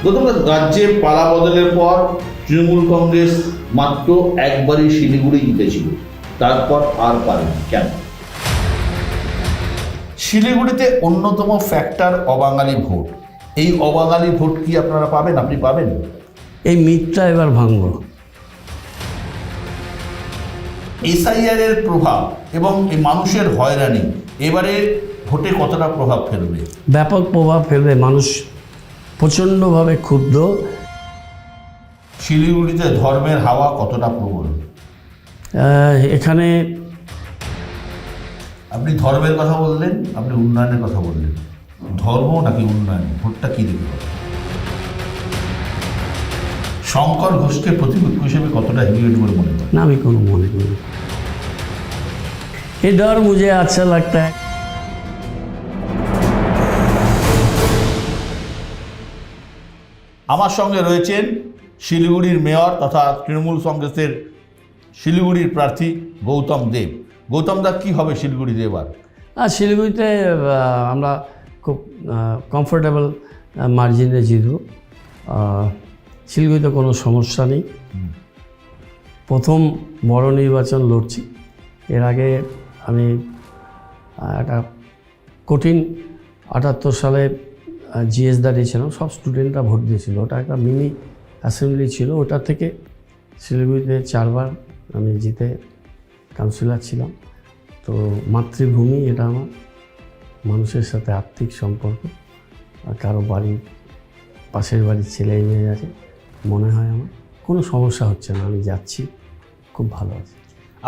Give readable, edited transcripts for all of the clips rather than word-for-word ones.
গত রাজ্যে পালা বদলের পর তৃণমূল কংগ্রেস মাত্র একবারই শিলিগুড়ি জিতেছিল, তারপর আর পারেনি কেন? শিলিগুড়িতে অন্যতম ফ্যাক্টর অবাঙালি ভোট। এই অবাঙালি ভোট কি আপনারা পাবেন? আপনি পাবেন? এই মিথটা এবার ভাঙব। এসআইআর এর প্রভাব এবং এই মানুষের হয়রানি এবারে ভোটে কতটা প্রভাব ফেলবে? ব্যাপক প্রভাব ফেলবে। মানুষ প্রচণ্ডভাবে ক্ষুব্ধ। শিলিগুড়িতে ধর্মের হাওয়া কতটা প্রবল? এখানে আপনি ধর্মের কথা বললেন, আপনি উন্নয়নের কথা বললেন। ধর্ম নাকি উন্নয়ন, ভোটটা কী দেখতে হবে? শঙ্কর ঘোষকে প্রতিপক্ষ হিসেবে কতটা হেভিওয়েট বলে মনে করেন? না, আমি কোনো মনে করি না। ये डर मुझे अच्छा लगता है। আমার সঙ্গে রয়েছেন শিলিগুড়ির মেয়র তথা তৃণমূল কংগ্রেসের শিলিগুড়ির প্রার্থী গৌতম দেব। গৌতম দা, কী হবে শিলিগুড়িতে এবার? আর শিলিগুড়িতে আমরা খুব কমফোর্টেবল মার্জিনে জিতব। শিলিগুড়িতে কোনো সমস্যা নেই। প্রথম বড় নির্বাচন লড়ছি। এর আগে আমি একটা কঠিন 78 সালে জিএস দাঁড়িয়েছিলাম, সব স্টুডেন্টরা ভোট দিয়েছিল। ওটা একটা মিনি অ্যাসেম্বলি ছিল। ওটা থেকে শিলিগুড়িতে 4 বার আমি জিতে কাউন্সিলর ছিলাম। তো মাতৃভূমি এটা আমার, মানুষের সাথে আর্থিক সম্পর্ক। আর কারো বাড়ির পাশের বাড়ির ছেলে মেয়ে আছে, মনে হয় আমার কোনো সমস্যা হচ্ছে না। আমি যাচ্ছি, খুব ভালো আছে।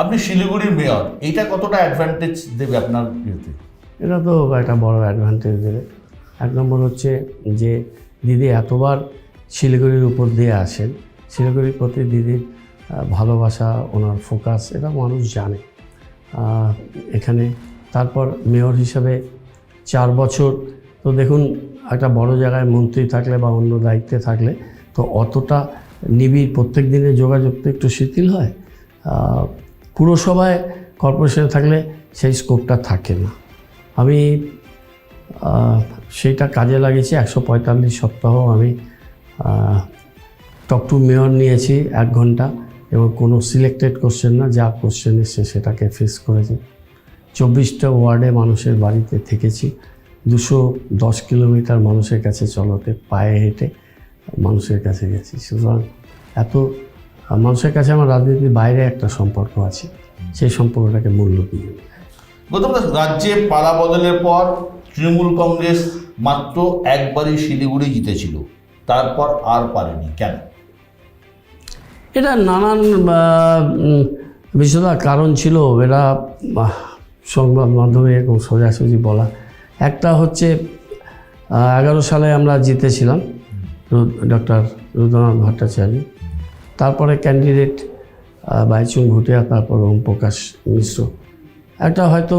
আপনি শিলিগুড়ির মেয়র, এইটা কতটা অ্যাডভান্টেজ দেবে আপনার বিরুদ্ধে? এটা তো একটা বড় অ্যাডভান্টেজ দেবে। 1 নম্বর হচ্ছে যে দিদি এতবার শিলিগুড়ির উপর দিয়ে আসেন, শিলিগুড়ির প্রতি দিদির ভালোবাসা, ওনার ফোকাস, এটা মানুষ জানে। এখানে তারপর মেয়র হিসাবে 4 বছর, তো দেখুন একটা বড় জায়গায় মন্ত্রী থাকলে বা অন্য দায়িত্বে থাকলে তো অতটা নিবিড় প্রত্যেক দিনের যোগাযোগ তো একটু শিথিল হয়। পুরসভায় কর্পোরেশনে থাকলে সেই স্কোপটা থাকে না। আমি সেইটা কাজে লাগিয়েছি। 145 সপ্তাহ আমি টক টু মেয়র নিয়েছি 1 ঘন্টা, এবং কোনো সিলেক্টেড কোশ্চেন না, যা কোশ্চেন এসছে সেটাকে ফেস করেছি। 24টা ওয়ার্ডে মানুষের বাড়িতে থেকেছি। 210 কিলোমিটার মানুষের কাছে চলতে, পায়ে হেঁটে মানুষের কাছে গেছি। সুতরাং এত মানুষের কাছে আমার রাজনীতির বাইরে একটা সম্পর্ক আছে, সেই সম্পর্কটাকে মূল্য দিয়ে। গত রাজ্যে পালা বদলের পর তৃণমূল কংগ্রেস মাত্র একবারই শিলিগুড়ি জিতেছিল, তারপর আর পারেনি কেন? এটা নানান বিষয় কারণ ছিল। এরা সংবাদ মাধ্যমে এরকম সোজাসুজি বলা। একটা হচ্ছে 11 সালে আমরা জিতেছিলাম, ডক্টর রুদ্রনাথ ভট্টাচার্য, তারপরে ক্যান্ডিডেট বাইচুং ভুটিয়া, তারপর ওম প্রকাশ মিশ্র। একটা হয়তো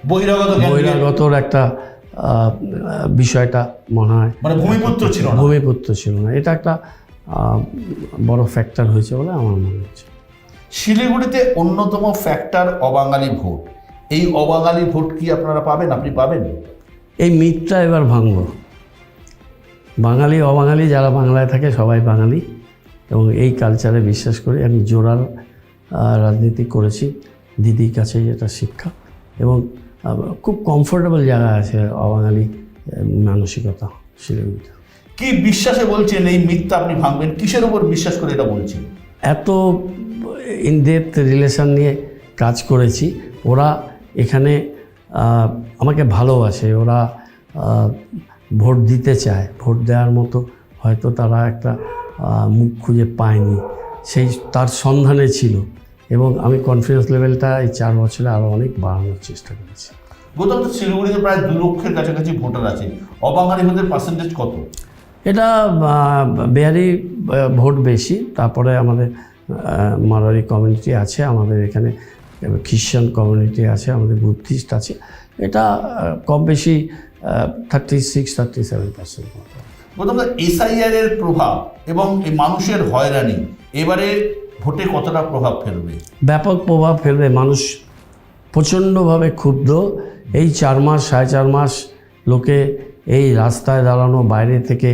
বহিরাগতর একটা বিষয়টা মনে হয়, মানে ভূমিপুত্র ছিল না। এটা একটা বড় ফ্যাক্টর হয়েছে বলে আমার মনে হচ্ছে। শিলিগুড়িতে অন্যতম ফ্যাক্টর অবাঙালি ভোট। এই অবাঙালি ভোট কি আপনারা পাবেন? আপনি পাবেন? এই মিথটা এবার ভাঙব। বাঙালি অবাঙালি যারা বাংলায় থাকে সবাই বাঙালি, এবং এই কালচারে বিশ্বাস করি। আমি জোরাল রাজনীতি করেছি, দিদির কাছে যেটা শিক্ষা, এবং খুব কমফোর্টেবল জায়গা আছে অবাঙালি মানসিকতা শিলিগুড়িতে। কি বিশ্বাসে বলছেন এই মিথটা আপনি ভাঙবেন? কিসের উপর বিশ্বাস করে এটা বলছেন? এত ইনডেপথ রিলেশন নিয়ে কাজ করেছি। ওরা এখানে আমাকে ভালোবাসে, ওরা ভোট দিতে চায়। ভোট দেওয়ার মতো হয়তো তারা একটা মুখ খুঁজে পায়নি, সেই তার সন্ধানে ছিল, এবং আমি কনফিডেন্স লেভেলটা এই 4 বছরে আরও অনেক বাড়ানোর চেষ্টা করেছি। গৌতম, শিলিগুড়িতে প্রায় 2 লক্ষের কাছাকাছি ভোটার আছে, অবাঙালি ভোটের পার্সেন্টেজ কত? এটা বিহারি ভোট বেশি, তারপরে আমাদের মারোয়ারি কমিউনিটি আছে, আমাদের এখানে খ্রিশ্চান কমিউনিটি আছে, আমাদের বুদ্ধিস্ট আছে। এটা কম বেশি 36-37%। গৌতম, এসআইআর এর প্রভাব এবং এই মানুষের হয়রানি এবারে ভোটে কতটা প্রভাব ফেলবে? ব্যাপক প্রভাব ফেলবে। মানুষ প্রচণ্ডভাবে ক্ষুব্ধ। এই 4 মাস 4.5 মাস লোকে এই রাস্তায় দাঁড়ানো, বাইরে থেকে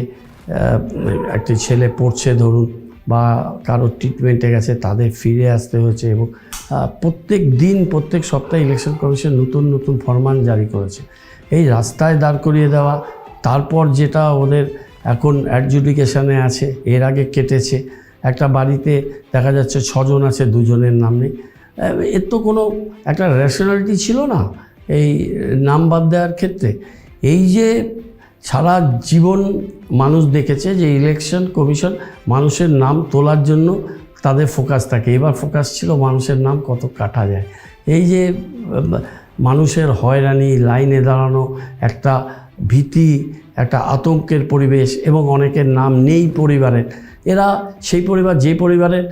একটি ছেলে পড়ছে ধরুন, বা কারো ট্রিটমেন্টে গেছে, তাদের ফিরে আসতে হয়েছে। এবং প্রত্যেক দিন, প্রত্যেক সপ্তাহে ইলেকশন কমিশন নতুন নতুন ফরমান জারি করেছে। এই রাস্তায় দাঁড় করিয়ে দেওয়া, তারপর যেটা ওদের এখন অ্যাডজুডিকেশানে আছে, এর আগে কেটেছে। একটা বাড়িতে দেখা যাচ্ছে 6 জন আছে, 2 জনের নাম নেই। এর তো কোনো একটা রেশনালিটি ছিল না এই নাম বাদ দেওয়ার ক্ষেত্রে। এই যে সারা জীবন মানুষ দেখেছে যে ইলেকশন কমিশন মানুষের নাম তোলার জন্য তাদের ফোকাস থাকে, এবার ফোকাস ছিল মানুষের নাম কত কাটা যায়। এই যে মানুষের হয়রানি, লাইনে দাঁড়ানো, একটা ভীতি, একটা আতঙ্কের পরিবেশ, এবং অনেকের নাম নেই পরিবারের। এরা সেই পরিবার, যে পরিবারের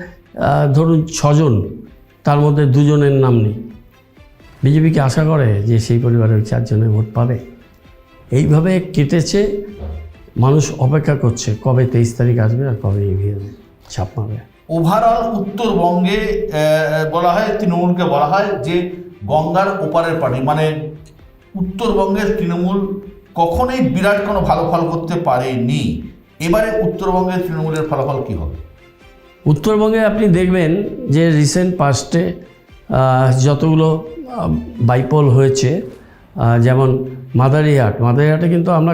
ধরুন 6 জন, তার মধ্যে 2 জনের নাম নেই। বিজেপি কি আশা করে যে সেই পরিবারের 4 জনে ভোট পাবে? এইভাবে কেটেছে। মানুষ অপেক্ষা করছে কবে 23 তারিখ আসবে আর কবে ইভিএম ছাপ মারবে। ওভারঅল উত্তরবঙ্গে বলা হয়, তৃণমূলকে বলা হয় যে গঙ্গার ওপারের পার্টি, মানে উত্তরবঙ্গের তৃণমূল কখনোই বিরাট কোনো ভালো ফল করতে পারেনি। এবারে উত্তরবঙ্গের তৃণমূলের ফলাফল কী হবে? উত্তরবঙ্গে আপনি দেখবেন যে রিসেন্ট পাস্টে যতগুলো বাইপোল হয়েছে, যেমন মাদারিহাটে কিন্তু আমরা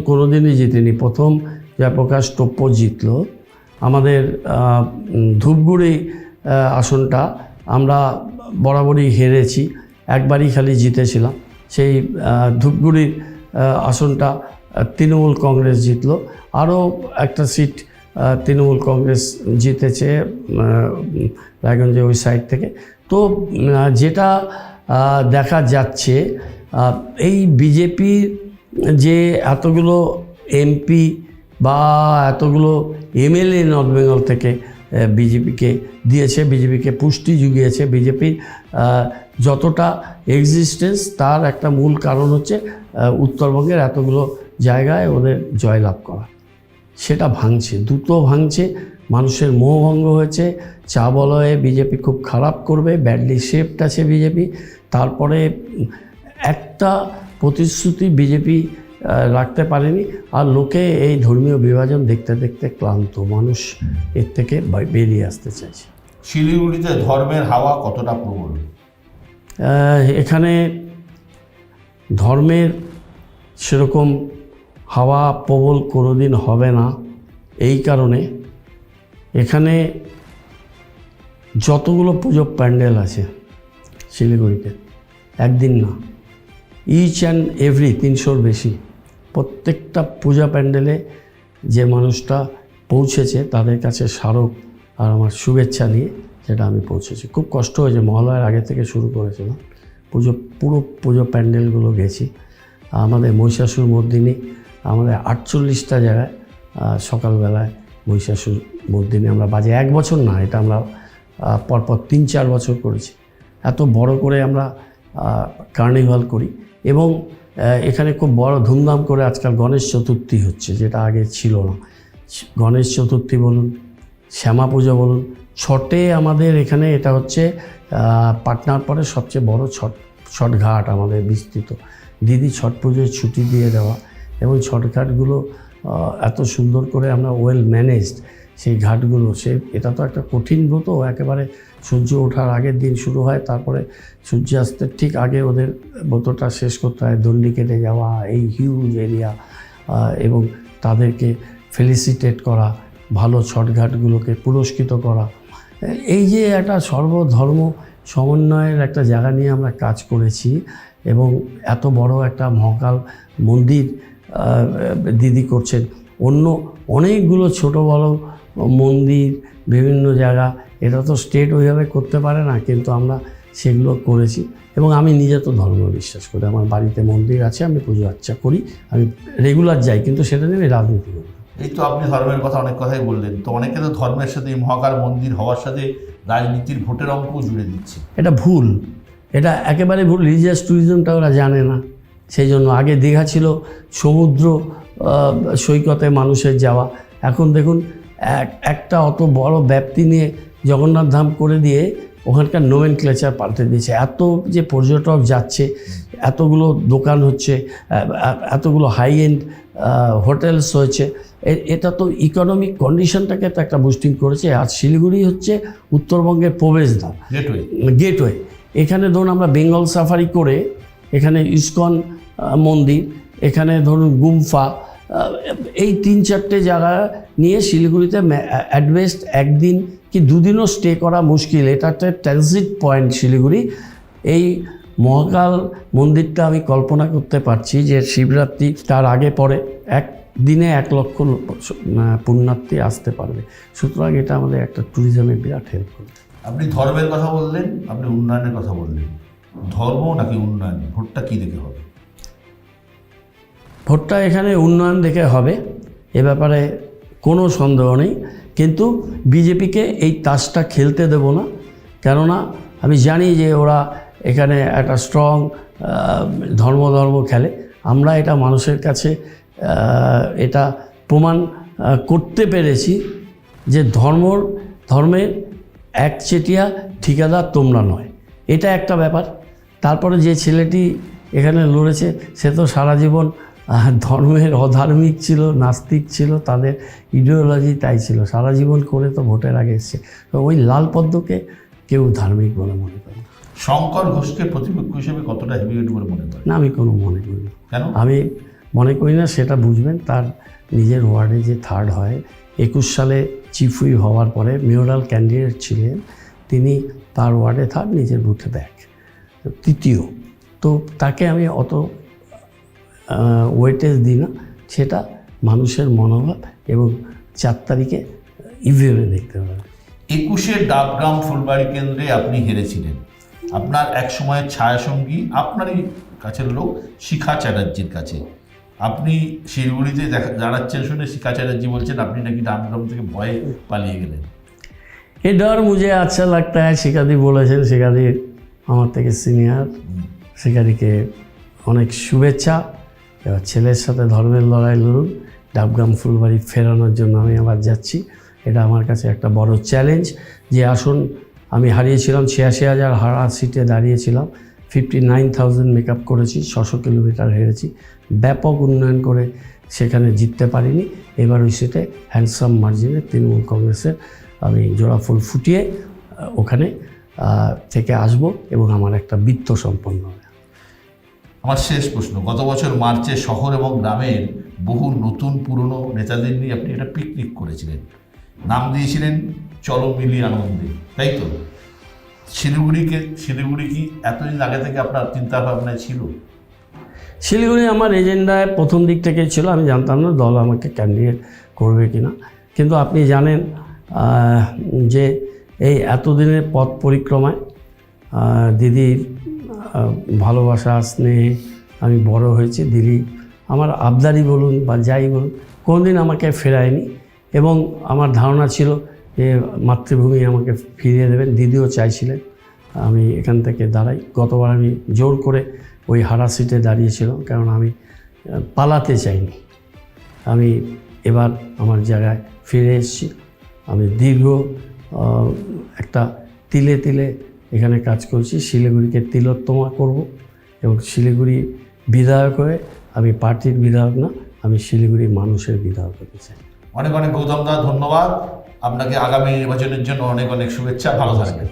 কোনো দিনই জিতিনি। প্রথম জয়প্রকাশ টোপ্প জিতলো। আমাদের ধূপগুড়ি আসনটা আমরা বরাবরই হেরেছি, একবারই খালি জিতেছিলাম। সেই ধূপগুড়ির আসনটা তৃণমূল কংগ্রেস জিতলো। আরও একটা সিট তৃণমূল কংগ্রেস জিতেছে রায়গঞ্জে ওই সাইড থেকে। তো যেটা দেখা যাচ্ছে, এই বিজেপির যে এতগুলো এমপি বা এতগুলো এমএলএ নর্থ বেঙ্গল থেকে বিজেপিকে দিয়েছে, বিজেপিকে পুষ্টি জুগিয়েছে, বিজেপির যতটা এক্সিস্টেন্স, তার একটা মূল কারণ হচ্ছে উত্তরবঙ্গের এতগুলো জায়গায় ওদের জয়লাভ করা। সেটা ভাঙছে, দ্রুত ভাঙছে। মানুষের মোহভঙ্গ হয়েছে। চা বলয়ে বিজেপি খুব খারাপ করবে, ব্যাডলি শেপড আছে বিজেপি। তারপরে একটা প্রতিশ্রুতি বিজেপি রাখতে পারেনি। আর লোকে এই ধর্মীয় বিভাজন দেখতে দেখতে ক্লান্ত, মানুষ এর থেকে বেরিয়ে আসতে চাইছে। শিলিগুড়িতে ধর্মের হাওয়া কতটা প্রবল? এখানে ধর্মের সেরকম হাওয়া প্রবল কোনোদিন হবে না। এই কারণে এখানে যতগুলো পুজো প্যান্ডেল আছে শিলিগুড়িতে, একদিন না, ইচ অ্যান্ড এভরি 300-র বেশি, প্রত্যেকটা পূজা প্যান্ডেলে যে মানুষটা পৌঁছেছে তাদের কাছে স্মারক আর আমার শুভেচ্ছা নিয়ে সেটা আমি পৌঁছেছি। খুব কষ্ট হয়েছে, মহালয়ার আগে থেকে শুরু করেছিলাম, পুরো পুজো প্যান্ডেলগুলো গেছি। আমাদের মহিষাসুর মর্দিনী, আমাদের 48টা জায়গায় সকালবেলায় মহিষাসুর মর্দিনী আমরা বাজে 1 বছর না, এটা আমরা পরপর 3-4 বছর করেছি। এত বড় করে আমরা কার্নিভাল করি। এবং এখানে খুব বড় ধুমধাম করে আজকাল গণেশ চতুর্থী হচ্ছে, যেটা আগে ছিল না। গণেশ চতুর্থী বলুন, শ্যামা পুজো বলুন, ছটে আমাদের এখানে এটা হচ্ছে পাটনার পরে সবচেয়ে বড় ছট ঘাট আমাদের বিস্তৃত। দিদি ছট পুজোয় ছুটি দিয়ে দেওয়া, এবং ছটঘাটগুলো এত সুন্দর করে আমরা ওয়েল ম্যানেজড সেই ঘাটগুলো। এটা তো একটা কঠিন ব্রত, একেবারে সূর্য ওঠার আগের দিন শুরু হয়, তারপরে সূর্যাস্তের ঠিক আগে ওদের ব্রতটা শেষ করতে হয়। দণ্ডি কেটে যাওয়া, এই হিউজ এরিয়া, এবং তাদেরকে ফেলিসিটেট করা, ভালো ছটঘাটগুলোকে পুরস্কৃত করা। এই যে একটা সর্বধর্ম সমন্বয়ের একটা জায়গা নিয়ে আমরা কাজ করেছি। এবং এত বড় একটা মহাকাল মন্দির দিদি করছেন। অন্য অনেকগুলো ছোট বড় মন্দির বিভিন্ন জায়গা, এটা তো স্টেট ওইভাবে করতে পারে না, কিন্তু আমরা সেগুলো করেছি। এবং আমি নিজে তো ধর্ম বিশ্বাস করি, আমার বাড়িতে মন্দির আছে, আমি পুজো আর্চা করি, আমি রেগুলার যাই, কিন্তু সেটা নিয়ে আমি রাজনীতি করি। এই তো আপনি ধর্মের কথা অনেক কথাই বললেন, তো অনেকে তো ধর্মের সাথে মহাকাল মন্দির হওয়ার সাথে রাজনীতির ভোটের অঙ্কও জুড়ে দিচ্ছে। এটা ভুল, এটা একেবারে ভুল। রিলিজিয়াস ট্যুরিজমটা ওরা জানে না। সেই জন্য আগে দীঘা ছিল সমুদ্র সৈকতে মানুষের যাওয়া, এখন দেখুন একটা অত বড় ব্যাপ্তি নিয়ে জগন্নাথ ধাম করে দিয়ে ওখানকার নোমেনক্লেচার পাল্টে দিয়েছে। এত যে পর্যটক যাচ্ছে, এতগুলো দোকান হচ্ছে, এতগুলো হাই এন্ড হোটেলস হয়েছে, এটা তো ইকোনমিক কন্ডিশনটাকে তো একটা বুস্টিং করেছে। আর শিলিগুড়ি হচ্ছে উত্তরবঙ্গের প্রবেশদ্বার, গেটওয়ে। এখানে ধরুন আমরা বেঙ্গল সাফারি করে, এখানে ইসকন মন্দির, এখানে ধরুন গুম্ফা, এই 3-4টে জায়গা নিয়ে শিলিগুড়িতে অ্যাডবেস্ট একদিন কি দুদিনও স্টে করা মুশকিল। এটা একটা ট্রানজিট পয়েন্ট শিলিগুড়ি। এই মহাকাল মন্দিরটা আমি কল্পনা করতে পারছি যে শিবরাত্রি তার আগে পরে একদিনে 1 লক্ষ পুণ্যার্থী আসতে পারবে। সুতরাং এটা আমাদের একটা ট্যুরিজমে বিরাট হেল্প করবে। আপনি ধর্মের কথা বললেন, আপনি উন্নয়নের কথা বললেন। ধর্ম নাকি উন্নয়ন, ভোটটা কী দেখে হবে? ভোটটা এখানে উন্নয়ন দেখে হবে, এ ব্যাপারে কোনো সন্দেহ নেই। কিন্তু বিজেপিকে এই তাসটা খেলতে দেব না, কেননা আমি জানি যে ওরা এখানে একটা স্ট্রং ধর্ম খেলে। আমরা এটা মানুষের কাছে এটা প্রমাণ করতে পেরেছি যে ধর্মের একচেটিয়া ঠিকাদার তোমরা নয়, এটা একটা ব্যাপার। তারপরে যে ছেলেটি এখানে লড়েছে সে তো সারা জীবন ধর্মের অধার্মিক ছিল, নাস্তিক ছিল, তাদের ইডিওলজি তাই ছিল, সারা জীবন করে তো ভোটের আগে এসছে। তো ওই লাল পদ্মকে কেউ ধার্মিক বলে মনে করে না। শঙ্কর ঘোষকে প্রতিপক্ষ হিসেবে কতটা হেভিওয়েট বলে মনে করেন? না, আমি কোনো মনে করি না। কেন? আমি মনে করি না, সেটা বুঝবেন তার নিজের ওয়ার্ডে যে থার্ড হয়। 21 সালে চিফ হুইপ হওয়ার পরে মেয়রাল ক্যান্ডিডেট ছিলেন তিনি, তার ওয়ার্ডে থার্ড, নিজের বুথে তৃতীয়। তো তাকে আমি অত ওয়েটেজ দিই না, সেটা মানুষের মনোভাব এবং 4 তারিখে ইভিএমে দেখতে হবে। 21-এ ডাবগ্রাম ফুলবাড়ি কেন্দ্রে আপনি হেরেছিলেন। আপনার এক সময়ের ছায়াসঙ্গী, আপনারই কাছের লোক শিখা চ্যাটার্জির কাছে। আপনি শিলিগুড়িতে দাঁড়াচ্ছেন শুনে শিখা চ্যাটার্জি বলছেন আপনি নাকি ডাবগ্রাম থেকে ভয়ে পালিয়ে গেলেন। এ ডর মুঝে আচ্ছা লাগতা হ্যাঁ, শিখাদি বলেছেন। শিখাদি আমার থেকে সিনিয়র, শিখাদিকে অনেক শুভেচ্ছা। এবার ছেলের সাথে ধর্মের লড়াই লড়ুন, ডাবগ্রাম ফুলবাড়ি ফেরানোর জন্য আমি আবার যাচ্ছি। এটা আমার কাছে একটা বড় চ্যালেঞ্জ। যে আসন আমি হারিয়েছিলাম, 86,000 হারা সিটে দাঁড়িয়েছিলাম, 59,000 মেকআপ করেছি, 600 কিলোমিটার হেরেছি, ব্যাপক উন্নয়ন করে সেখানে জিততে পারিনি। এবার ওই সিটে হ্যান্ডসাম মার্জিনে তৃণমূল কংগ্রেসের আমি জোড়া ফুল ফুটিয়ে ওখানে থেকে আসব এবং আমার একটা বৃত্ত সম্পন্ন হবে। আমার শেষ প্রশ্ন, গত বছর মার্চে শহর এবং গ্রামের বহু নতুন পুরনো নেতাদের নিয়ে আপনি একটা পিকনিক করেছিলেন, নাম দিয়েছিলেন চলো মিলি আনন্দে, তাই তো? শিলিগুড়ি কি এতদিন আগে থেকে আপনার চিন্তা ভাবনায় ছিল? শিলিগুড়ি আমার এজেন্ডায় প্রথম দিক থেকেই ছিল। আমি জানতাম না দল আমাকে ক্যান্ডিডেট করবে কিনা, কিন্তু আপনি জানেন যে এই এতদিনের পথ পরিক্রমায় দিদির ভালোবাসা স্নেহে আমি বড় হয়েছি। দিদি আমার আবদারি বলুন বা যাই বলুন কোনোদিন আমাকে ফেরায়নি, এবং আমার ধারণা ছিল যে মাতৃভূমি আমাকে ফিরিয়ে দেবেন। দিদিও চাইছিলেন আমি এখান থেকে দাঁড়াই। গতবার আমি জোর করে ওই হারা সিটে দাঁড়িয়েছিলাম, কারণ আমি পালাতে চাইনি। আমি এবার আমার জায়গায় ফিরে এসেছি। আমি দীর্ঘ একটা তিলে তিলে এখানে কাজ করছি। শিলিগুড়িকে তিলোত্তমা করব, এবং শিলিগুড়ি বিধায়ক হয়ে, আমি পার্টির বিধায়ক না, আমি শিলিগুড়ির মানুষের বিধায়ক হতে চাই। অনেক অনেক গৌতম দা ধন্যবাদ আপনাকে। আগামী নির্বাচনের জন্য অনেক অনেক শুভেচ্ছা, ভালো থাকবেন।